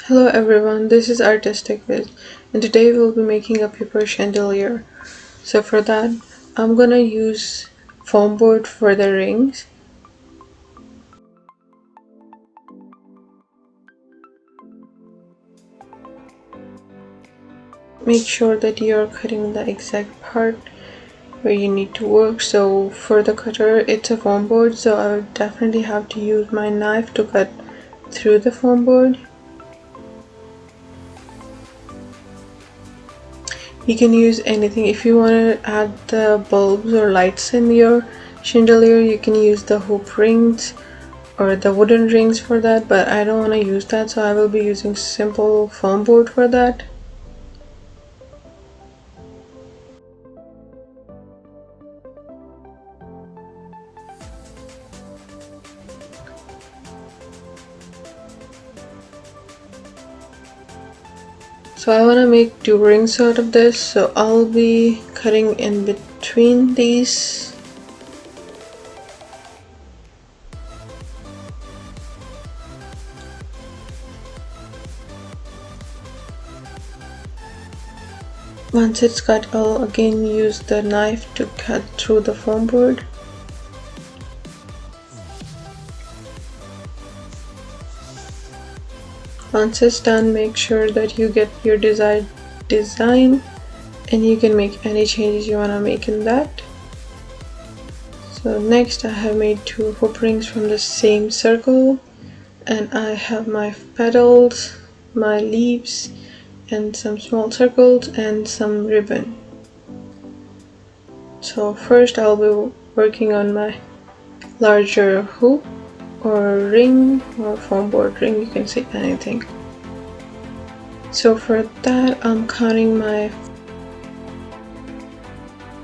Hello everyone, this is Artistic Viz, and today we'll be making a paper chandelier. So for that, I'm gonna use foam board for the rings. Make sure that you're cutting the exact part where you need to work. So for the cutter, it's a foam board, so I would definitely have to use my knife to cut through the foam board. You can use anything. If you want to add the bulbs or lights in your chandelier, you can use the hoop rings or the wooden rings for that, but I don't want to use that, so I will be using simple foam board for that. So I want to make two rings out of this, so I'll be cutting in between these. Once it's cut, I'll again use the knife to cut through the foam board. Once it's done, make sure that you get your desired design and you can make any changes you want to make in that. So next I have made two hoop rings from the same circle, and I have my petals, my leaves, and some small circles and some ribbon. So first I'll be working on my larger hoop or ring or foam board ring, you can say anything. So for that I'm counting my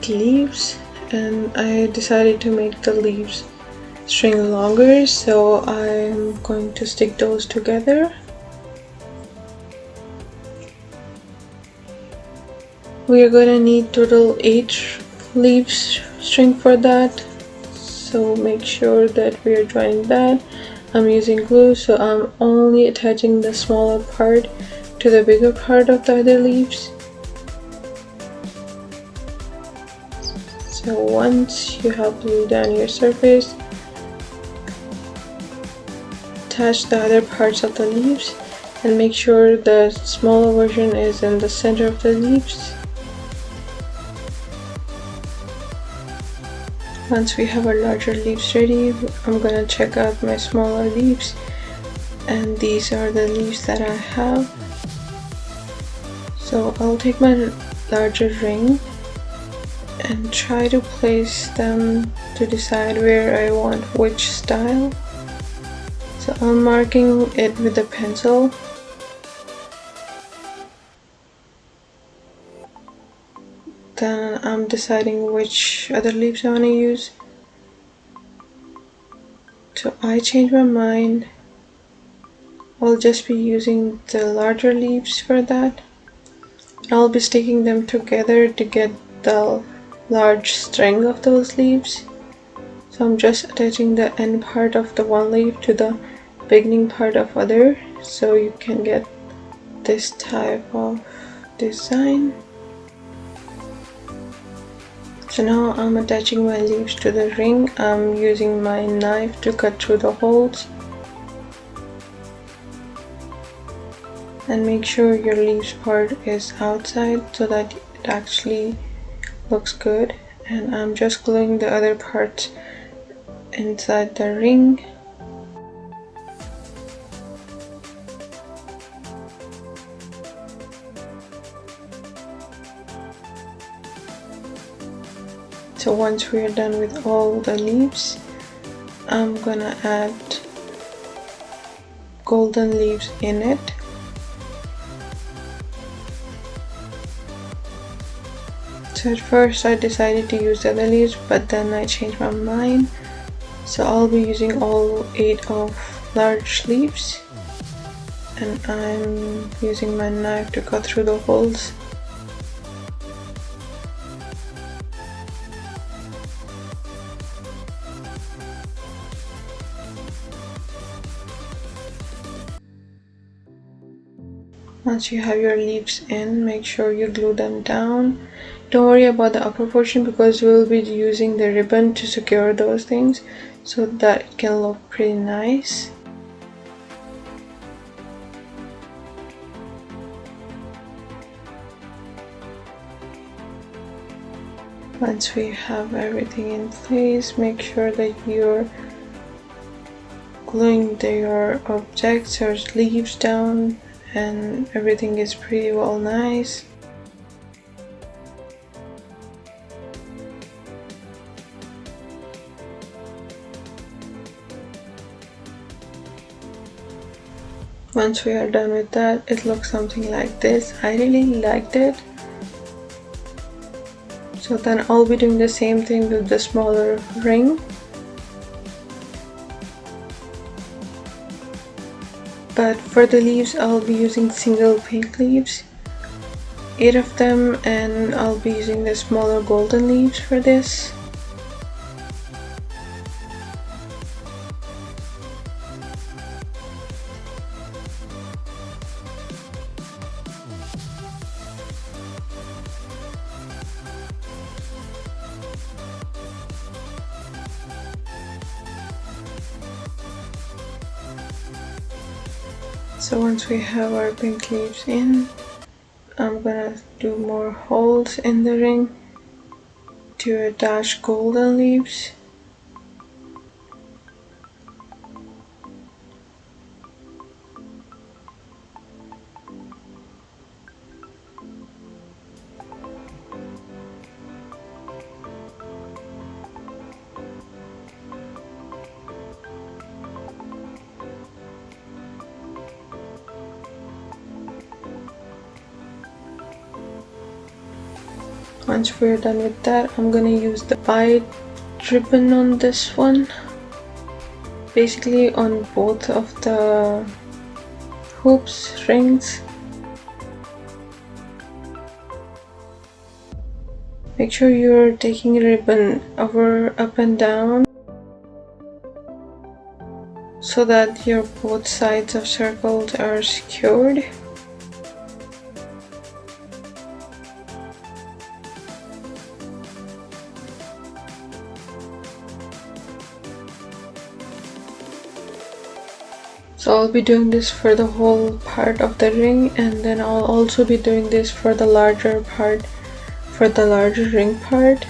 leaves, and I decided to make the leaves string longer, so I'm going to stick those together. We are gonna need total 8 leaves string for that, so make sure that we are joining that. I'm using glue, so I'm only attaching the smaller part to the bigger part of the other leaves. So once you have glued down your surface, attach the other parts of the leaves and make sure the smaller version is in the center of the leaves. Once we have our larger leaves ready, I'm gonna check out my smaller leaves, and these are the leaves that I have. So I'll take my larger ring and try to place them to decide where I want which style. So I'm marking it with a pencil. Then I'm deciding which other leaves I want to use. So I changed my mind. I'll just be using the larger leaves for that. I'll be sticking them together to get the large string of those leaves. So I'm just attaching the end part of the one leaf to the beginning part of other, so you can get this type of design. So now I'm attaching my leaves to the ring. I'm using my knife to cut through the holes. And make sure your leaves part is outside so that it actually looks good. And I'm just gluing the other parts inside the ring. So once we are done with all the leaves, I'm gonna add golden leaves in it. So at first I decided to use the other leaves, but then I changed my mind. So I'll be using all 8 of large leaves, and I'm using my knife to cut through the holes. Once you have your leaves in, make sure you glue them down. Don't worry about the upper portion because we'll be using the ribbon to secure those things so that it can look pretty nice. Once we have everything in place, make sure that you're gluing your objects or leaves down and everything is pretty well nice. Once we are done with that, it looks something like this. I really liked it. So then I'll be doing the same thing with the smaller ring. But for the leaves, I'll be using single pink leaves, 8 of them, and I'll be using the smaller golden leaves for this. So once we have our pink leaves in, I'm gonna do more holes in the ring to attach golden leaves. Once we're done with that, I'm gonna use the white ribbon on this one, basically on both of the hoops, rings. Make sure you're taking ribbon over, up and down so that your both sides of circles are secured. So I'll be doing this for the whole part of the ring, and then I'll also be doing this for the larger part, for the larger ring part.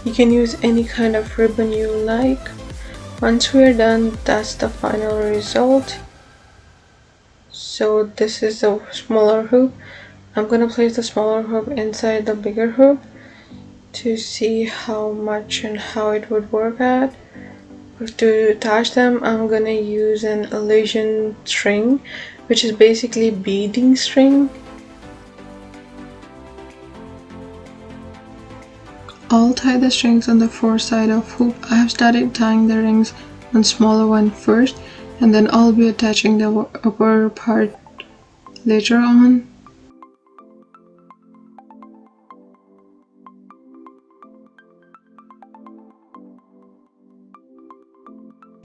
You can use any kind of ribbon you like. Once we're done, that's the final result. So this is the smaller hoop. I'm gonna place the smaller hoop inside the bigger hoop to see how much and how it would work at. To attach them, I'm gonna use an illusion string, which is basically beading string. I'll tie the strings on the four side of hoop. I have started tying the rings on smaller one first, and then I'll be attaching the upper part later on.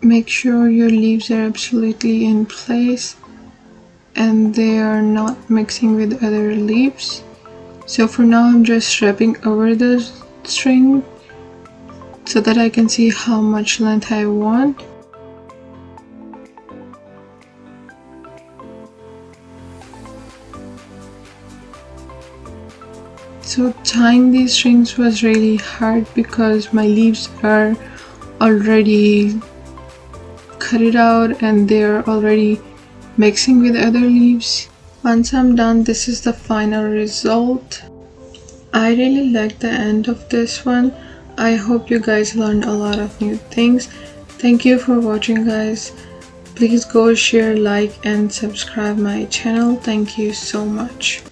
Make sure your leaves are absolutely in place and they are not mixing with other leaves. So for now, I'm just wrapping over the string so that I can see how much length I want. So tying these strings was really hard because my leaves are already cut it out and they're already mixing with other leaves. Once I'm done, this is the final result. I really like the end of this one. I hope you guys learned a lot of new things. Thank you for watching, guys. Please go share, like, and subscribe my channel. Thank you so much.